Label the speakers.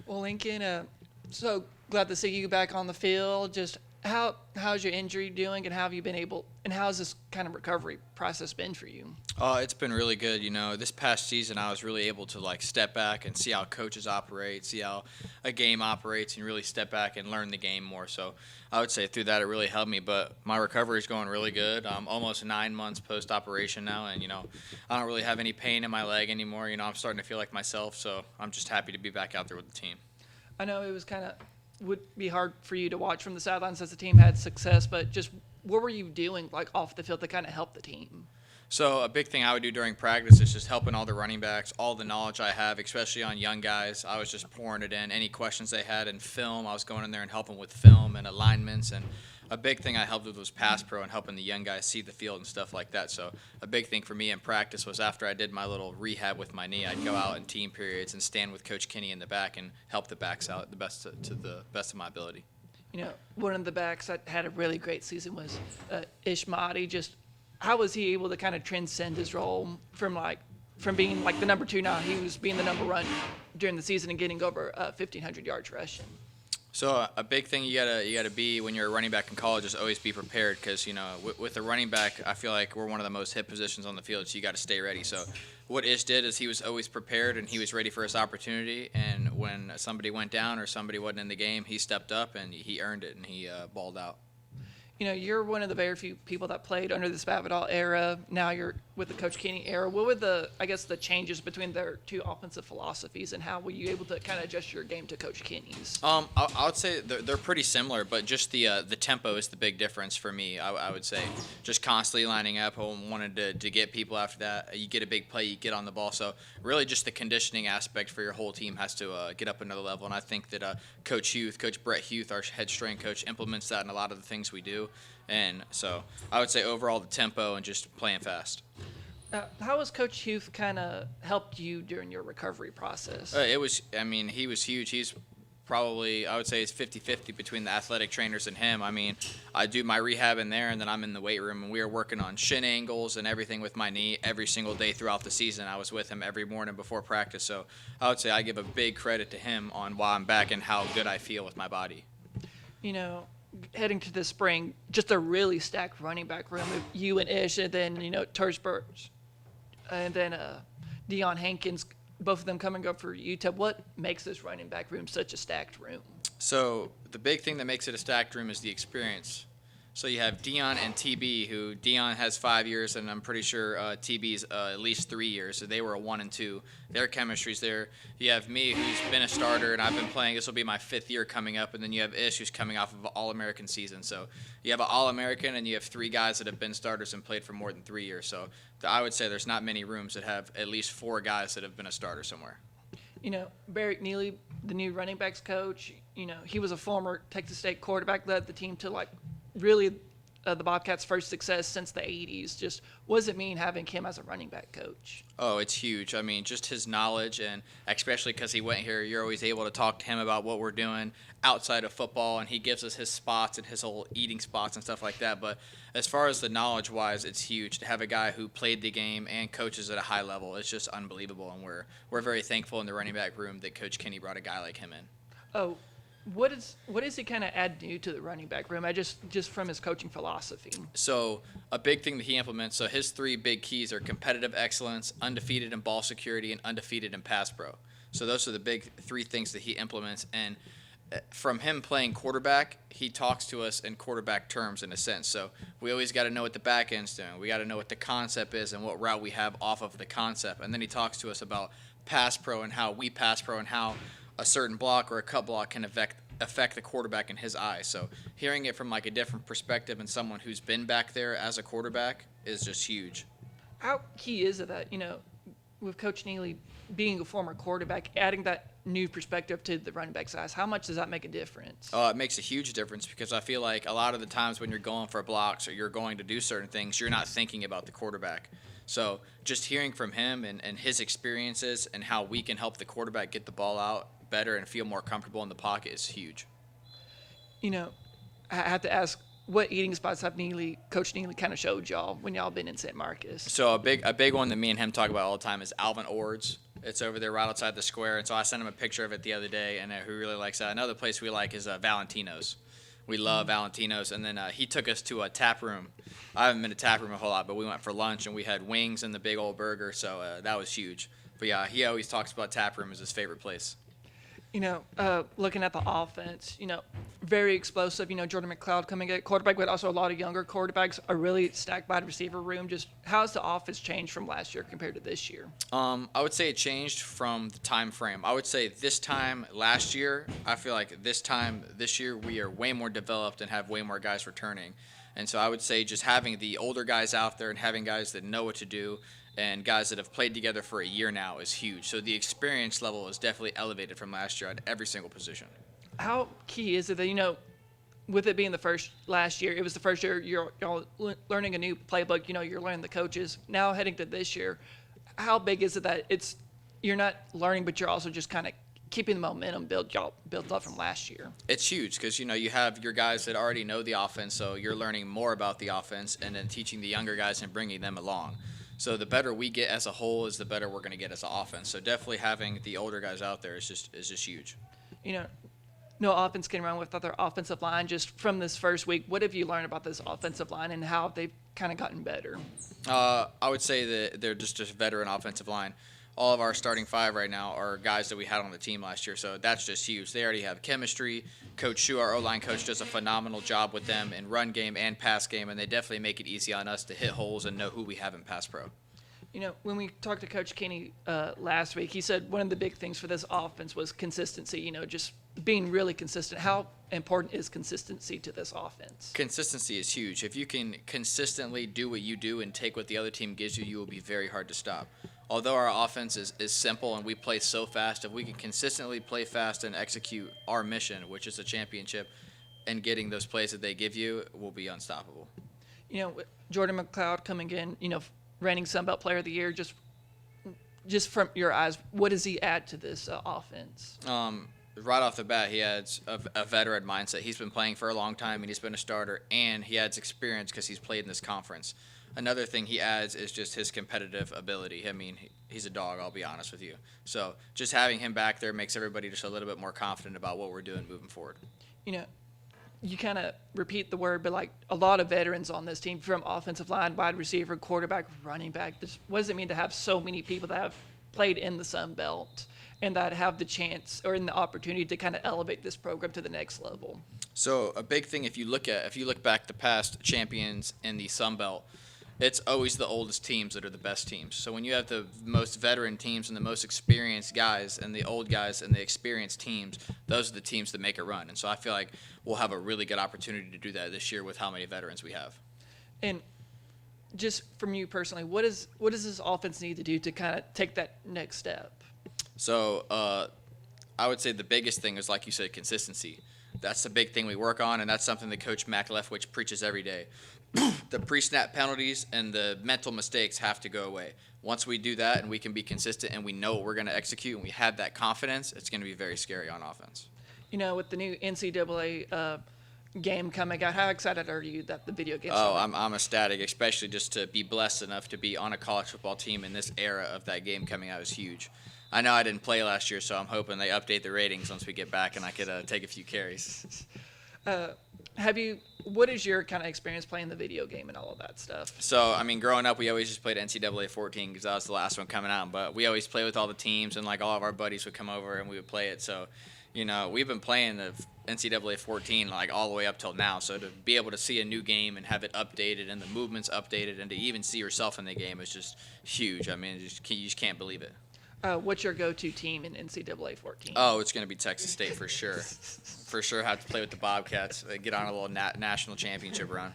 Speaker 1: Well, Lincoln, so glad to see you back on the field. Just how's your injury doing, and how have you been able, and how's this kind of recovery process been for you?
Speaker 2: It's been really good. This past season I was really able to like step back and see how coaches operate, see how a game operates, and really step back and learn the game more. So I would say through that it really helped me. But my recovery is going really good. I'm almost 9 months post operation now, and I don't really have any pain in my leg anymore. I'm starting to feel like myself. So I'm just happy to be back out there with the team.
Speaker 1: I know it was kind of would be hard for you to watch from the sidelines as the team had success, but just what were you doing like off the field to kind of help the team?
Speaker 2: So a big thing I would do during practice is just helping all the running backs, all the knowledge I have, especially on young guys. I was just pouring it in. Any questions they had in film, I was going in there and helping with film and alignments. And a big thing I helped with was pass pro and helping the young guys see the field and stuff like that. So a big thing for me in practice was after I did my little rehab with my knee, I'd go out in team periods and stand with Coach Kinney in the back and help the backs out to the best of my ability.
Speaker 1: One of the backs that had a really great season was Ismail Mahdi. Just how was he able to kind of transcend his role from being like the number two now? He was being the number one during the season and getting over 1,500 yards rushing.
Speaker 2: So a big thing you gotta be when you're a running back in college is always be prepared because with a running back I feel like we're one of the most hit positions on the field, so you got to stay ready. So what Ish did is he was always prepared and he was ready for his opportunity, and when somebody went down or somebody wasn't in the game, he stepped up and he earned it and he balled out.
Speaker 1: You're one of the very few people that played under the Spavital era. Now you're with the Coach Kenny era. What were the changes between their two offensive philosophies, and how were you able to kind of adjust your game to Coach Kenny's?
Speaker 2: I would say they're pretty similar, but just the tempo is the big difference for me. I would say just constantly lining up. I wanted to get people after that. You get a big play, you get on the ball. So really just the conditioning aspect for your whole team has to get up another level. And I think that Coach Brett Huth, our head strength coach, implements that in a lot of the things we do. And so I would say overall the tempo and just playing fast.
Speaker 1: How has Coach Huth kind of helped you during your recovery process?
Speaker 2: He was huge. He's probably, I would say it's 50-50 between the athletic trainers and him. I mean, I do my rehab in there, and then I'm in the weight room, and we are working on shin angles and everything with my knee every single day throughout the season. I was with him every morning before practice. So I would say I give a big credit to him on why I'm back and how good I feel with my body.
Speaker 1: Heading to the spring, just a really stacked running back room with you and Ish, and then Tursberg, and then Deion Hankins, both of them coming up for Utah. What makes this running back room such a stacked room?
Speaker 2: So the big thing that makes it a stacked room is the experience. So you have Deion and TB, who Deion has 5 years, and I'm pretty sure TB's at least 3 years. So they were a 1 and 2. Their chemistry's there. You have me, who's been a starter, and I've been playing. This will be my 5th year coming up, and then you have Ish, who's coming off of an All-American season. So you have an All-American, and you have 3 guys that have been starters and played for more than 3 years. So I would say there's not many rooms that have at least 4 guys that have been a starter somewhere.
Speaker 1: Barrick Nealy, the new running backs coach, he was a former Texas State quarterback, led the team to really the Bobcats' first success since the 80s. Just what does it mean having him as a running back coach?
Speaker 2: Oh, it's huge. I mean, just his knowledge, and especially because he went here, you're always able to talk to him about what we're doing outside of football, and he gives us his spots and his whole eating spots and stuff like that. But as far as the knowledge-wise, it's huge to have a guy who played the game and coaches at a high level. It's just unbelievable, and we're very thankful in the running back room that Coach Kenny brought a guy like him in.
Speaker 1: Oh, what does he kind of add new to the running back room? Just from his coaching philosophy.
Speaker 2: So a big thing that he implements. So his 3 big keys are competitive excellence, undefeated in ball security, and undefeated in pass pro. So those are the big 3 things that he implements. And from him playing quarterback, he talks to us in quarterback terms in a sense. So we always got to know what the back end's doing. We got to know what the concept is and what route we have off of the concept. And then he talks to us about pass pro and how we pass pro and how a certain block or a cut block can affect the quarterback in his eyes. So hearing it from a different perspective and someone who's been back there as a quarterback is just huge.
Speaker 1: How key is it that, with Coach Nealy being a former quarterback, adding that new perspective to the running back's eyes, how much does that make a difference?
Speaker 2: It makes a huge difference because I feel like a lot of the times when you're going for blocks or you're going to do certain things, you're not thinking about the quarterback. So just hearing from him and his experiences and how we can help the quarterback get the ball out better and feel more comfortable in the pocket is huge.
Speaker 1: I have to ask, what eating spots have Coach Nealy kind of showed y'all when y'all been in San Marcos?
Speaker 2: So a big one that me and him talk about all the time is Alvin Ords. It's over there right outside the square. And so I sent him a picture of it the other day, and he really likes that. Another place we like is Valentino's. We love Valentino's. And then he took us to a tap room. I haven't been to tap room a whole lot, but we went for lunch, and we had wings and the big old burger. So that was huge. But, yeah, he always talks about tap room as his favorite place.
Speaker 1: Looking at the offense, very explosive. Jordan McCloud coming at quarterback, but also a lot of younger quarterbacks. A really stacked wide receiver room. Just how's the offense changed from last year compared to this year?
Speaker 2: I would say it changed from the time frame. I would say this time last year, I feel like this year, we are way more developed and have way more guys returning. And so I would say just having the older guys out there and having guys that know what to do and guys that have played together for a year now is huge. So the experience level is definitely elevated from last year at every single position.
Speaker 1: How key is it that, with it being last year, it was the first year y'all learning a new playbook, you're learning the coaches. Now heading to this year, how big is it that you're not learning, but you're also just kind of keeping the momentum built up from last year?
Speaker 2: It's huge because, you have your guys that already know the offense, so you're learning more about the offense and then teaching the younger guys and bringing them along. So the better we get as a whole is the better we're going to get as an offense. So definitely having the older guys out there is just huge.
Speaker 1: No offense getting around with other offensive line. Just from this first week, what have you learned about this offensive line and how they've kind of gotten better?
Speaker 2: I would say that they're just a veteran offensive line. All of our starting five right now are guys that we had on the team last year, so that's just huge. They already have chemistry. Coach Shu, our O-line coach, does a phenomenal job with them in run game and pass game, and they definitely make it easy on us to hit holes and know who we have in pass pro.
Speaker 1: When we talked to Coach Kenny last week, he said one of the big things for this offense was consistency, just being really consistent. How important is consistency to this offense?
Speaker 2: Consistency is huge. If you can consistently do what you do and take what the other team gives you, you will be very hard to stop. Although our offense is simple and we play so fast, if we can consistently play fast and execute our mission, which is a championship, and getting those plays that they give you, we'll be unstoppable.
Speaker 1: Jordan McCloud coming in, reigning Sun Belt Player of the Year, just from your eyes, what does he add to this offense?
Speaker 2: Right off the bat, he adds a veteran mindset. He's been playing for a long time, and he's been a starter, and he adds experience because he's played in this conference. Another thing he adds is just his competitive ability. I mean, he's a dog, I'll be honest with you. So just having him back there makes everybody just a little bit more confident about what we're doing moving forward.
Speaker 1: You kind of repeat the word, but a lot of veterans on this team, from offensive line, wide receiver, quarterback, running back. What does it mean to have so many people that have played in the Sun Belt and that have the chance or in the opportunity to kind of elevate this program to the next level?
Speaker 2: So a big thing, if you look back the past champions in the Sun Belt, it's always the oldest teams that are the best teams. So when you have the most veteran teams and the most experienced guys and the old guys and the experienced teams, those are the teams that make a run. And so I feel like we'll have a really good opportunity to do that this year with how many veterans we have.
Speaker 1: And just from you personally, what does this offense need to do to kind of take that next step?
Speaker 2: So I would say the biggest thing is, like you said, consistency. That's the big thing we work on, and that's something that Coach Mac Leftwich preaches every day. The pre-snap penalties and the mental mistakes have to go away. Once we do that and we can be consistent and we know what we're going to execute and we have that confidence, it's going to be very scary on offense.
Speaker 1: With the new NCAA game coming out, how excited are you that the video game?
Speaker 2: I'm ecstatic, especially just to be blessed enough to be on a college football team in this era of that game coming out is huge. I know I didn't play last year, so I'm hoping they update the ratings once we get back and I could take a few carries.
Speaker 1: What is your kind of experience playing the video game and all of that stuff?
Speaker 2: So, growing up, we always just played NCAA 14 because that was the last one coming out. But we always play with all the teams, and all of our buddies would come over and we would play it. So, we've been playing the NCAA 14 all the way up till now. So to be able to see a new game and have it updated and the movements updated and to even see yourself in the game is just huge. You just can't believe it.
Speaker 1: What's your go-to team in NCAA 14?
Speaker 2: Oh, it's going to be Texas State for sure. For sure, have to play with the Bobcats. Get on a little national championship run.